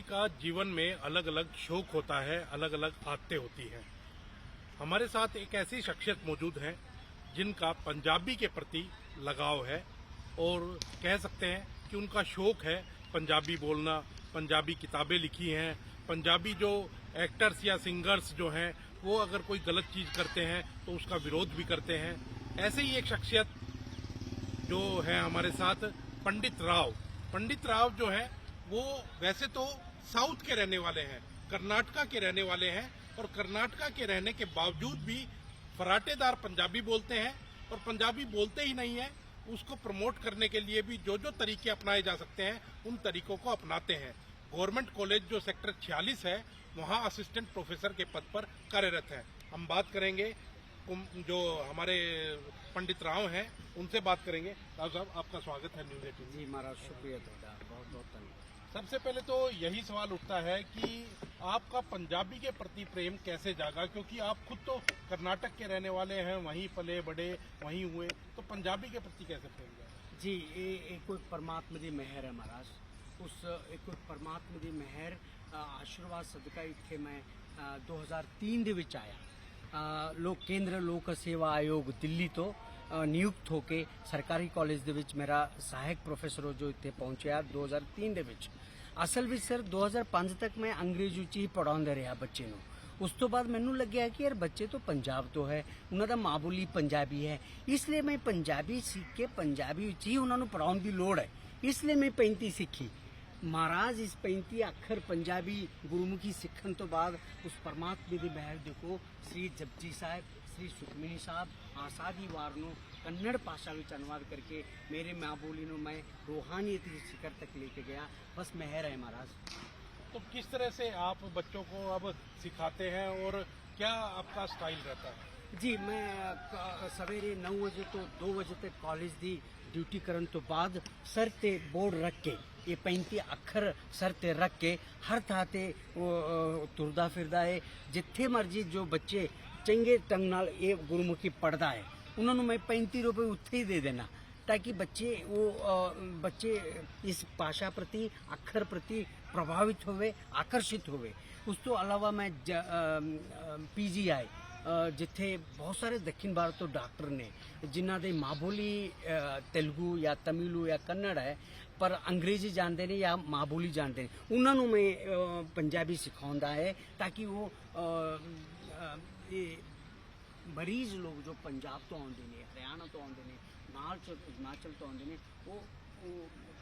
किसी का जीवन में अलग अलग शौक होता है, अलग अलग आदतें होती हैं। हमारे साथ एक ऐसी शख्सियत मौजूद है जिनका पंजाबी के प्रति लगाव है और कह सकते हैं कि उनका शौक है पंजाबी बोलना, पंजाबी किताबें लिखी हैं, पंजाबी जो एक्टर्स या सिंगर्स जो हैं वो अगर कोई गलत चीज करते हैं तो उसका विरोध भी करते हैं। ऐसे ही एक शख्सियत जो है हमारे साथ पंडित राव जो है वो वैसे तो साउथ के रहने वाले हैं, कर्नाटका के रहने वाले हैं और कर्नाटका के रहने के बावजूद भी फराटेदार पंजाबी बोलते हैं और पंजाबी बोलते ही नहीं है, उसको प्रमोट करने के लिए भी जो जो तरीके अपनाए जा सकते हैं उन तरीकों को अपनाते हैं। गवर्नमेंट कॉलेज जो सेक्टर 46 है वहां असिस्टेंट प्रोफेसर के पद पर कार्यरत है। हम बात करेंगे जो हमारे पंडित राव हैं उनसे बात करेंगे। राव साहब, आपका स्वागत है न्यूज़ 18। जी महाराज, शुक्रिया दादा, बहुत बहुत धन्यवाद। सबसे पहले तो यही सवाल उठता है कि आपका पंजाबी के प्रति प्रेम कैसे जागा, क्योंकि आप खुद तो कर्नाटक के रहने वाले हैं, वहीं पले बड़े, वहीं हुए, तो पंजाबी के प्रति कैसे प्रेम जागा? जी, ये कोई परमात्मा दी मेहर है महाराज। उस एक कोई परमात्मा दी मेहर आशीर्वाद सदका इत्थे मैं 2003 ਦੇ ਵਿੱਚ ਆਇਆ। ਕੇਂਦਰ ਲੋਕ ਸੇਵਾ ਆਯੋਗ ਦਿੱਲੀ ਤੋਂ ਨਿਯੁਕਤ ਹੋ ਕੇ ਸਰਕਾਰੀ ਕਾਲਜ ਦੇ ਵਿੱਚ ਮੇਰਾ ਸਹਾਇਕ ਪ੍ਰੋਫੈਸਰ ਜੋ ਇੱਥੇ ਪਹੁੰਚਿਆ 2003 ਦੇ ਵਿੱਚ। ਅਸਲ ਵਿੱਚ ਸਰ 2005 ਤੱਕ ਮੈਂ ਅੰਗਰੇਜ਼ੀ ਵਿੱਚ ਹੀ ਪੜਾਉਂਦਾ ਰਿਹਾ ਬੱਚੇ ਨੂੰ। ਉਸ ਤੋਂ ਬਾਅਦ ਮੈਨੂੰ ਲੱਗਿਆ ਕਿ ਯਾਰ ਬੱਚੇ ਤੋਂ ਪੰਜਾਬ ਤੋਂ ਹੈ, ਉਹਨਾਂ ਦਾ ਮਾਂ ਬੋਲੀ ਪੰਜਾਬੀ ਹੈ, ਇਸ ਲਈ ਮੈਂ ਪੰਜਾਬੀ ਸਿੱਖ ਕੇ ਪੰਜਾਬੀ ਵਿੱਚ ਹੀ ਉਹਨਾਂ ਨੂੰ ਪੜਾਉਣ ਦੀ ਲੋੜ ਹੈ, ਇਸ ਲਈ ਮੈਂ 35 ਸਿੱਖੀ। महाराज इस 35 अखर पंजाबी गुरुमुखी सीखने तो बाद उस परमात्मा की महर देखो, श्री जपजी साहब, श्री सुखमनी साहब आसादी वार नो कन्नड़ भाषा में अनुवाद करके मेरे माँ बोली नो मैं रूहानियत की शिखर तक लेके गया। बस महर है महाराज। तो किस तरह से आप बच्चों को अब सिखाते हैं और क्या आपका स्टाइल रहता है? जी, मैं सवेरे 9 बजे तो 2 बजे तक कॉलेज की ड्यूटी करने तो बाद सर ते बोर्ड रख के ये 35 अखर सर ते रख के हर थां ते तुरदा फिरदा है। जिथे मर्जी जो बच्चे चंगे ढंग नाल ये गुरुमुखी पढ़दा है उन्होंने मैं 35 रुपए उत्थे ही दे देना, ताकि बच्चे इस भाषा प्रति अखर प्रति प्रभावित होवे, आकर्षित होवे। उस तो अलावा मैं PGI जिथे बहुत सारे दक्षिण भारत तो डॉक्टर ने जिन्हों की माँ बोली तेलुगु या तमिलू या कन्नड़ है पर अंग्रेजी जानते ने या माँ बोली जानते हैं, उन्होंने मैं पंजाबी सिखाऊंदा है ताकि वो मरीज लोग जो पंजाब तो आते हैं, हरियाणा तो आते हैं, हिमाचल तो आते हैं, वो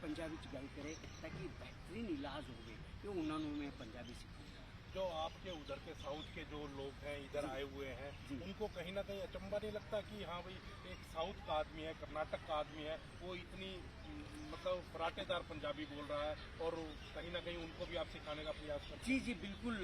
पंजाबी च गल करे ताकि बेहतरीन इलाज हो। उन्होंने मैं पंजाबी सिखाऊंगा। जो आपके उधर के साउथ के जो लोग हैं इधर आए हुए हैं उनको कहीं ना कहीं अचंभा नहीं लगता कि हाँ भाई एक साउथ का आदमी है, कर्नाटक का आदमी है, वो इतनी मतलब फराटेदार पंजाबी बोल रहा है और कहीं ना कहीं उनको भी आप सिखाने का प्रयास करते हैं? जी जी बिल्कुल,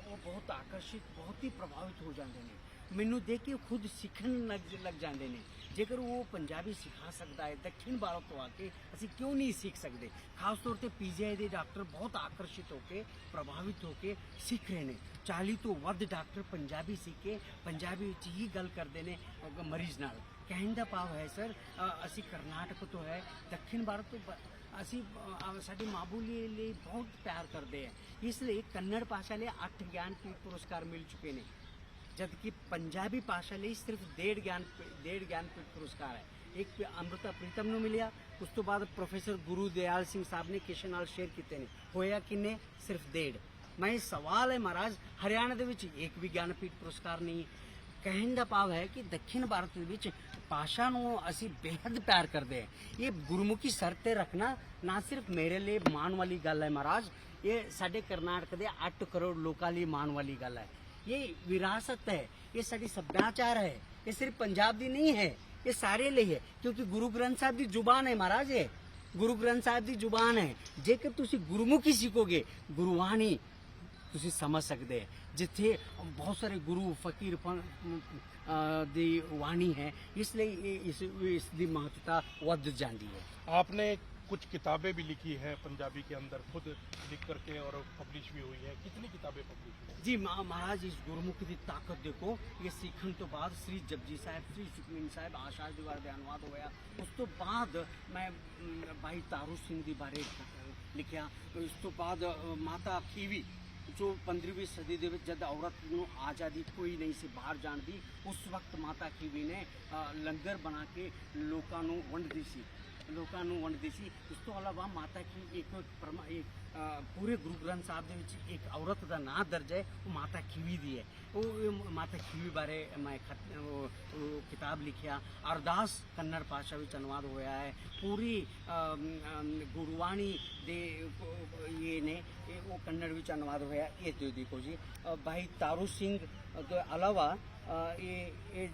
वो बहुत आकर्षित, बहुत ही प्रभावित हो जाते हैं। मैनू देख के खुद सीखन लग जाते हैं। जेकर वो पंजाबी सिखा सकता है दक्षिण भारत तो आके असी क्यों नहीं सीख सकते। खास तौर पर PGI के डॉक्टर बहुत आकर्षित होके प्रभावित होके सीख रहे हैं। 40 तो वध डॉक्टर पंजाबी सीख के पंजाबी ही गल करते हैं मरीज नाल। कहने का भाव है सर, असी कर्नाटक तो है, दक्षिण भारत तो असी साडी माँ बोली लिए बहुत प्यार करते हैं, इसलिए कन्नड़ भाषा लिए 8 ज्ञानपीठ पुरस्कार मिल चुके हैं, जबकि पंजाबी भाषा लिए सिर्फ 1.5 ज्ञानपीठ पुरस्कार है। एक अमृता प्रीतम ने मिलिया, उस तो बाद प्रोफेसर गुरुदयाल सिंह साहब ने किशन नाल शेयर किए ने, होया किन्ने सिर्फ 1.5। मैं सवाल है महाराज, हरियाणा दे विच एक भी ज्ञानपीठ पुरस्कार नहीं। कहने का भाव है कि दक्षिण भारत विच भाषा नूं असी बेहद प्यार करते हैं। ये गुरुमुखी सर ते रखना ना सिर्फ मेरे लिए मान वाली गल है महाराज, ये साडे कर्नाटक दे 8 करोड़ लोकां लई मान वाली गल है। ये विरासत है, ये साडी सभ्याचार है, ये सिर्फ पंजाब दी नहीं है, ये सारे लिए है, क्योंकि गुरु ग्रंथ साहब दी जुबान है महाराज। ये गुरु ग्रंथ साहब दी जुबान है। जेकर तुसी गुरुमुखी सीखोगे गुरुवाणी तुसी समझ सकते हैं, जिथे बहुत सारे गुरु फकीर दी वाणी है, इसलिए इसकी महत्ता वध जाती है। आपने कुछ किताबें भी लिखी हैं पंजाबी के अंदर, खुद लिख करके और पब्लिश भी हुई है। कितनी किताबें पब्लिश हुई हैं? जी महाराज, इस गुरुमुखी की ताकत देखो, ये सीखने तो बाद श्री जपजी साहब, श्री सुखमनी साहब आशादी वार दे अनुवाद होया। उस तो बाद मैं भाई तारू सिंह दी बारे ਲਿਖਿਆ। ਇਸ ਤੋਂ ਬਾਅਦ ਮਾਤਾ ਖੀਵੀ ਜੋ 15ਵੀਂ ਸਦੀ ਦੇ ਵਿੱਚ ਜਦ ਔਰਤ ਨੂੰ ਆਜ਼ਾਦੀ ਕੋਈ ਨਹੀਂ ਸੀ ਬਾਹਰ ਜਾਣ ਦੀ, ਉਸ ਵਕਤ ਮਾਤਾ ਖੀਵੀ ਨੇ ਲੰਗਰ ਬਣਾ ਕੇ ਲੋਕਾਂ ਨੂੰ ਵੰਡਦੀ ਸੀ। ਇਸ ਤੋਂ ਇਲਾਵਾ ਮਾਤਾ ਕੀ ਇੱਕ ਪੂਰੇ ਗੁਰੂ ਗ੍ਰੰਥ ਸਾਹਿਬ ਦੇ ਵਿੱਚ ਇੱਕ ਔਰਤ ਦਾ ਨਾਂ ਦਰਜ ਹੈ, ਉਹ ਮਾਤਾ ਖੀਵੀ ਦੀ ਹੈ। ਉਹ ਮਾਤਾ ਖੀਵੀ ਬਾਰੇ ਮੈਂ ਕਿਤਾਬ ਲਿਖਿਆ। ਅਰਦਾਸ ਕੰਨੜ ਭਾਸ਼ਾ ਵਿੱਚ ਅਨੁਵਾਦ ਹੋਇਆ ਹੈ। ਪੂਰੀ ਗੁਰਬਾਣੀ ਦੇ ਇਹ ਨੇ ਉਹ ਕੰਨੜ ਵਿੱਚ ਅਨੁਵਾਦ ਹੋਇਆ। ਇਹ तो देखो जी भाई तारू सिंह के अलावा ये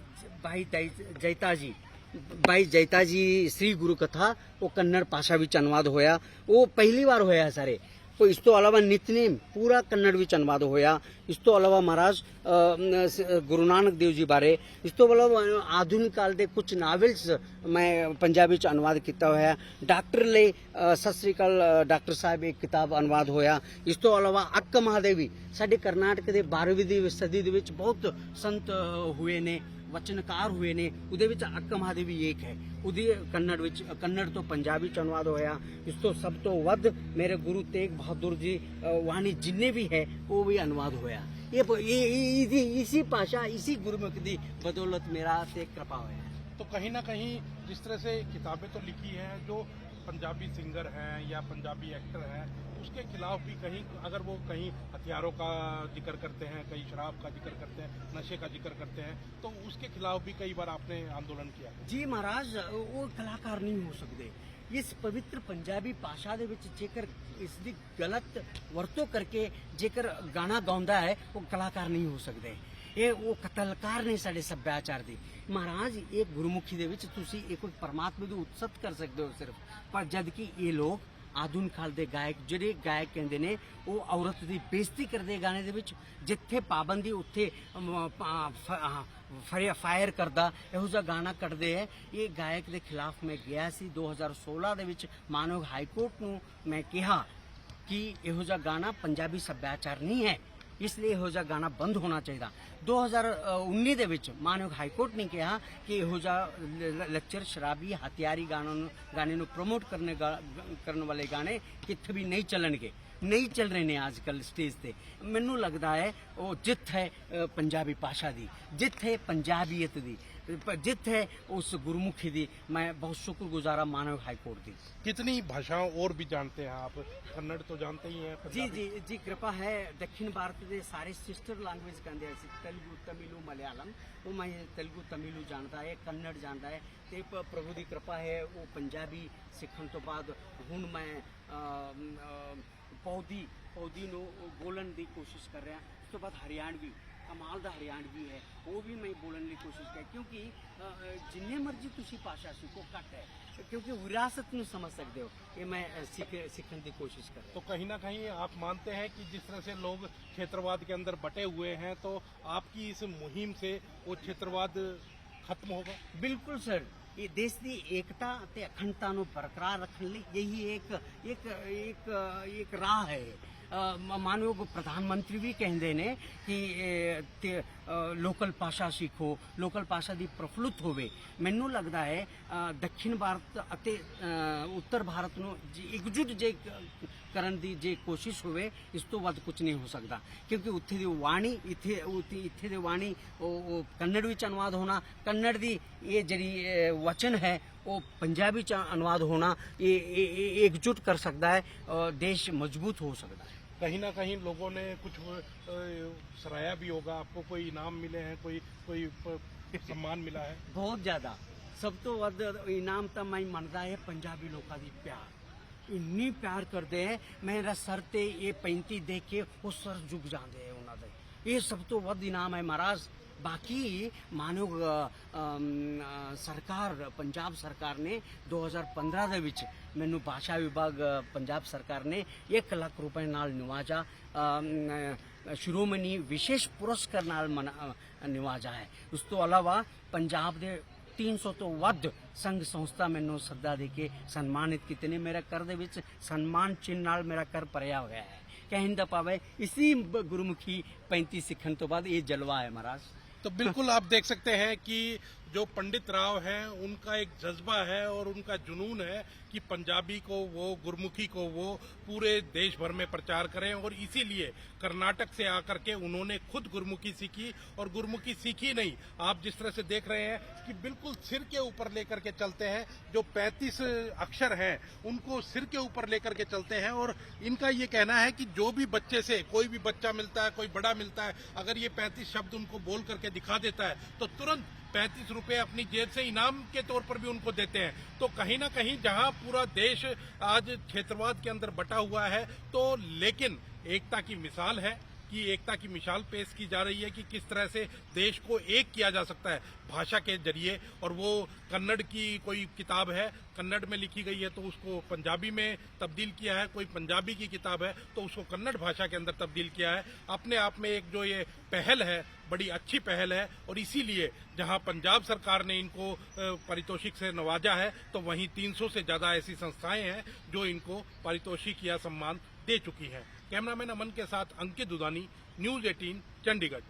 भाई जैता जी श्री गुरु कथा वो कन्नड़ भाषा ਵਿੱਚ ਅਨੁਵਾਦ ਹੋਇਆ। ਉਹ ਪਹਿਲੀ ਵਾਰ ਹੋਇਆ ਸਾਰੇ। ਇਸ ਤੋਂ ਇਲਾਵਾ ਨਿਤਨੇਮ ਪੂਰਾ ਕੰਨੜ ਵਿੱਚ ਅਨੁਵਾਦ ਹੋਇਆ। ਇਸ ਤੋਂ ਇਲਾਵਾ ਮਹਾਰਾਜ ਗੁਰੂ ਨਾਨਕ ਦੇਵ ਜੀ ਬਾਰੇ, ਇਸ ਤੋਂ ਇਲਾਵਾ ਆਧੁਨਿਕ ਕਾਲ ਦੇ ਕੁਝ ਨਾਵਲਸ ਮੈਂ ਪੰਜਾਬੀ ਚ ਅਨੁਵਾਦ ਕੀਤਾ ਹੋਇਆ। ਡਾਕਟਰ ਲਈ ਸਤਿ ਸ੍ਰੀ ਅਕਾਲ ਡਾਕਟਰ ਸਾਹਿਬ ਇੱਕ ਕਿਤਾਬ ਅਨੁਵਾਦ ਹੋਇਆ। ਇਸ ਤੋਂ ਇਲਾਵਾ ਅੱਕ ਮਹਾਦੇਵੀ ਸਾਡੇ ਕਰਨਾਟਕ ਦੇ 12ਵੀਂ ਦੀ ਸਦੀ ਦੇ ਵਿੱਚ ਬਹੁਤ ਸੰਤ ਹੋਏ ਨੇ, ਵਚਨਕਾਰ ਹੋਏ ਨੇ। ਉਹਦੇ ਵਿੱਚ ਅੱਕ ਮਹਾਦੇਵੀ ਇੱਕ ਹੈ। ਉਹਦੀ ਕੰਨੜ ਤੋਂ ਪੰਜਾਬੀ ਚ ਅਨੁਵਾਦ ਹੋਇਆ। ਇਸ ਤੋਂ ਸਭ ਤੋਂ ਵੱਧ ਮੇਰੇ ਗੁਰੂ ਤੇਗ ਬਹਾਦਰ ਜੀ ਵਾਣੀ ਜਿੰਨੇ ਵੀ ਹੈ ਉਹ ਵੀ ਅਨੁਵਾਦ ਹੋਇਆ। इसी भाषा इसी गुरुमुख की बदौलत मेरा से कृपा हुआ है। तो कहीं ना कहीं जिस तरह से किताबें तो लिखी हैं, जो पंजाबी सिंगर हैं या पंजाबी एक्टर हैं, उसके खिलाफ भी कहीं अगर वो कहीं हथियारों का जिक्र करते हैं, कहीं शराब का जिक्र करते हैं, नशे का जिक्र करते हैं, तो उसके खिलाफ भी कई बार आपने आंदोलन किया। जी महाराज, वो कलाकार नहीं हो सकते। इस पवित्र पंजाबी भाषा ਦੇ ਵਿੱਚ ਜੇਕਰ ਇਸ ਦੀ ਗਲਤ ਵਰਤੋਂ ਕਰਕੇ ਜੇਕਰ ਗਾਣਾ ਗਾਉਂਦਾ ਹੈ ਉਹ ਕਲਾਕਾਰ ਨਹੀਂ ਹੋ ਸਕਦੇ। ਇਹ ਉਹ ਕਤਲਕਾਰ ਨੇ ਸਾਡੇ ਸੱਭਿਆਚਾਰ ਦੀ। ਮਹਾਰਾਜ ਇਹ ਗੁਰਮੁਖੀ ਦੇ ਵਿੱਚ ਤੁਸੀਂ ਇਹ ਕੋਈ ਪਰਮਾਤਮਾ ਦੀ ਉਤਸਤ ਕਰ ਸਕਦੇ ਹੋ ਸਿਰਫ, ਪਰ ਜਦ ਕਿ ਇਹ ਲੋਕ ਆਧੁਨਿਕ ਕਾਲ ਦੇ ਗਾਇਕ ਜਿਹੜੇ ਗਾਇਕ ਕਹਿੰਦੇ ਨੇ ਉਹ ਔਰਤ ਦੀ ਬੇਇੱਜ਼ਤੀ ਕਰਦੇ ਗਾਣੇ ਦੇ ਵਿੱਚ। ਜਿੱਥੇ ਪਾਬੰਦੀ ਉੱਥੇ ਫਾਇਰ ਕਰਦਾ ਇਹੋ ਜਿਹਾ ਗਾਣਾ ਕੱਢਦੇ ਹੈ। ਇਹ ਗਾਇਕ ਦੇ ਖਿਲਾਫ ਮੈਂ ਗਿਆ ਸੀ 2016 ਦੇ ਵਿੱਚ ਮਾਨਯੋਗ ਹਾਈ ਕੋਰਟ ਨੂੰ ਮੈਂ ਕਿਹਾ ਕਿ ਇਹੋ ਜਿਹਾ ਗਾਣਾ ਪੰਜਾਬੀ ਸੱਭਿਆਚਾਰ ਨਹੀਂ ਹੈ, ਇਸ ਲਈ ਇਹੋ ਜਿਹਾ ਗਾਣਾ ਬੰਦ ਹੋਣਾ ਚਾਹੀਦਾ। 2019 ਦੇ ਵਿੱਚ ਮਾਨਯੋਗ ਹਾਈ ਕੋਰਟ ਨੇ ਕਿਹਾ ਕਿ ਇਹੋ ਜਿਹਾ ਲੈਕਚਰ ਸ਼ਰਾਬੀ ਹਥਿਆਰੀ ਗਾਣੇ ਨੂੰ ਪ੍ਰਮੋਟ ਕਰਨ ਵਾਲੇ ਗਾਣੇ ਕਿੱਥੇ ਵੀ ਨਹੀਂ ਚੱਲਣਗੇ, ਨਹੀਂ ਚੱਲ ਰਹੇ ਨੇ ਅੱਜ ਕੱਲ ਸਟੇਜ ਤੇ। ਮੈਨੂੰ ਲੱਗਦਾ ਹੈ ਉਹ ਜਿੱਤ ਹੈ ਪੰਜਾਬੀ ਭਾਸ਼ਾ ਦੀ, ਜਿੱਤ है पंजाबियत दी, जित है उस गुरुमुखी दी। मैं बहुत शुक्रगुजार हाँ मानव हाई कोर्ट दी। कितनी भाषाओं और भी जानते हैं आप? कन्नड़ तो जानते ही हैं। जी कृपा है। दक्षिण भारत के सारे सिस्टर लैंग्वेज कहते हैं, तेलुगु तमिलु मलयालम, वो मैं तेलुगु तमिलु जानता है, कन्नड़ जानता है। ते प्रभु की कृपा है वो पंजाबी सीखण तो बाद हुण मैं पौधी ਨੂੰ ਬੋਲਣ ਦੀ ਕੋਸ਼ਿਸ਼ ਕਰ ਰਿਹਾ। ਉਸ ਤੋਂ ਬਾਅਦ ਹਰਿਆਣਵੀ ਕਮਾਲ ਦਾ ਹਰਿਆਣਵੀ ਹੈ, ਉਹ ਵੀ ਮੈਂ ਬੋਲਣ ਦੀ ਕੋਸ਼ਿਸ਼ ਕਰ, ਕਿਉਂਕਿ ਜਿੰਨੇ ਮਰਜ਼ੀ ਤੁਸੀਂ ਭਾਸ਼ਾ ਸਿੱਖੋ ਘੱਟ ਹੈ, क्योंकि विरासत ਨੂੰ समझ सकते हो। ये मैं सीखने की कोशिश कर रहा हूँ। तो कहीं ना कहीं आप मानते हैं कि जिस तरह से लोग क्षेत्रवाद के अंदर बटे हुए हैं, तो आपकी इस मुहिम से वो क्षेत्रवाद खत्म होगा? बिल्कुल सर। ਇਹ ਦੇਸ਼ ਦੀ ਏਕਤਾ ਤੇ ਅਖੰਡਤਾ ਨੂੰ ਬਰਕਰਾਰ ਰੱਖਣ ਲਈ ਇਹੀ ਇੱਕ ਰਾਹ ਹੈ। ਮਾਨਯੋਗ ਪ੍ਰਧਾਨ ਮੰਤਰੀ ਵੀ ਕਹਿੰਦੇ ਨੇ ਕਿ ਲੋਕਲ ਭਾਸ਼ਾ ਸਿੱਖੋ, ਲੋਕਲ ਭਾਸ਼ਾ ਦੀ ਪ੍ਰਫੁੱਲਤ ਹੋਵੇ। ਮੈਨੂੰ ਲੱਗਦਾ ਹੈ ਦੱਖਣ ਭਾਰਤ ਅਤੇ ਉੱਤਰ ਭਾਰਤ ਨੂੰ ਇਕਜੁੱਟ ਜੇ ਕਰਨ ਦੀ ਜੇ ਕੋਸ਼ਿਸ਼ ਹੋਵੇ, ਇਸ ਤੋਂ ਵੱਧ ਕੁਝ ਨਹੀਂ ਹੋ ਸਕਦਾ। ਕਿਉਂਕਿ ਉੱਥੇ ਦੀ ਵਾਣੀ ਇੱਥੇ ਦੀ ਵਾਣੀ ਉਹ ਕੰਨੜ ਵਿੱਚ ਅਨੁਵਾਦ ਹੋਣਾ, ਕੰਨੜ ਦੀ ਇਹ ਜਿਹੜੀ ਵਚਨ ਹੈ ਉਹ ਪੰਜਾਬੀ ਚ ਅਨੁਵਾਦ ਹੋਣਾ, ਇਹ ਇਕਜੁੱਟ ਕਰ ਸਕਦਾ ਹੈ और देश मजबूत हो सकता है। कहीं ना कहीं लोगों ने कुछ सराहा भी होगा, आपको कोई इनाम मिले हैं, कोई सम्मान मिला है? बहुत ज्यादा। सब तो ਵੱਧ ਇਨਾਮ ਤਾਂ ਮੈਂ ਮੰਨਦਾ ਹੈ ਪੰਜਾਬੀ ਲੋਕਾਂ ਦੀ ਪਿਆਰ। ਇੰਨੀ ਪਿਆਰ ਕਰਦੇ ਹੈ, ਮੇਰਾ ਸਰ ਤੇ ਇਹ 35 ਦੇਖ ਕੇ ਉਹ ਸਰ ਝੁਕ ਜਾਂਦੇ ਹੈ ਉਹਨਾਂ ਦੇ। ਇਹ ਸਭ ਤੋਂ ਵੱਧ ਇਨਾਮ ਹੈ ਮਹਾਰਾਜ। बाकी मानयोग सरकार पंजाब सरकार ने 2015 ਦੇ ਵਿੱਚ ਮੈਨੂੰ ਭਾਸ਼ਾ ਵਿਭਾਗ पंजाब सरकार ने 1 ਲੱਖ ਰੁਪਏ ਨਾਲ ਨਿਵਾਜਾ, ਸ਼੍ਰੋਮਣੀ ਵਿਸ਼ੇਸ਼ ਪੁਰਸਕਾਰ ਨਾਲ ਨਿਵਾਜਾ ਹੈ। ਉਸ ਤੋਂ ਇਲਾਵਾ ਪੰਜਾਬ ਦੇ 300 ਤੋਂ ਵੱਧ ਸੰਘ ਸੰਸਥਾ ਮੈਨੂੰ ਸੱਦਾ ਦੇ ਕੇ ਸਨਮਾਨਿਤ ਕੀਤੇ ਨੇ। ਮੇਰਾ ਕਰ ਦੇ ਵਿੱਚ ਸਨਮਾਨ ਚਿੰਨ੍ਹ ਨਾਲ ਮੇਰਾ ਕਰ ਭਰਿਆ ਹੋਇਆ ਹੈ। ਕਹਿਣ ਦਾ ਭਾਵ ਹੈ ਇसी ਗੁਰਮੁਖੀ 35 ਸਿੱਖਣ ਤੋਂ ਬਾਅਦ ਇਹ ਜਲਵਾ ਹੈ ਮਹਾਰਾਜ। तो बिल्कुल आप देख सकते हैं कि जो पंडित राव हैं उनका एक जज्बा है और उनका जुनून है कि पंजाबी को वो, गुरमुखी को वो पूरे देश भर में प्रचार करें, और इसीलिए कर्नाटक से आकर के उन्होंने खुद गुरमुखी सीखी, और गुरमुखी सीखी नहीं, आप जिस तरह से देख रहे हैं कि बिल्कुल सिर के ऊपर लेकर के चलते हैं, जो 35 अक्षर हैं उनको सिर के ऊपर लेकर के चलते हैं। और इनका ये कहना है कि जो भी बच्चे से कोई भी बच्चा मिलता है, कोई बड़ा मिलता है, अगर ये 35 शब्द उनको बोल करके दिखा देता है तो तुरंत 35 रुपए अपनी जेब से इनाम के तौर पर भी उनको देते हैं। तो कहीं ना कहीं जहां पूरा देश आज क्षेत्रवाद के अंदर बटा हुआ है, तो लेकिन एकता की मिसाल है कि एकता की मिसाल पेश की जा रही है कि किस तरह से देश को एक किया जा सकता है भाषा के जरिए। और वो कन्नड़ की कोई किताब है, कन्नड़ में लिखी गई है तो उसको पंजाबी में तब्दील किया है, कोई पंजाबी की किताब है तो उसको कन्नड़ भाषा के अंदर तब्दील किया है। अपने आप में एक जो ये पहल है, बड़ी अच्छी पहल है, और इसीलिए जहां पंजाब सरकार ने इनको पारितोषिक से नवाजा है, तो वहीं 300 से ज्यादा ऐसी संस्थाएं हैं जो इनको पारितोषिक या सम्मान दे चुकी हैं। कैमरामैन अमन के साथ अंकित दुदानी, न्यूज 18 चंडीगढ़।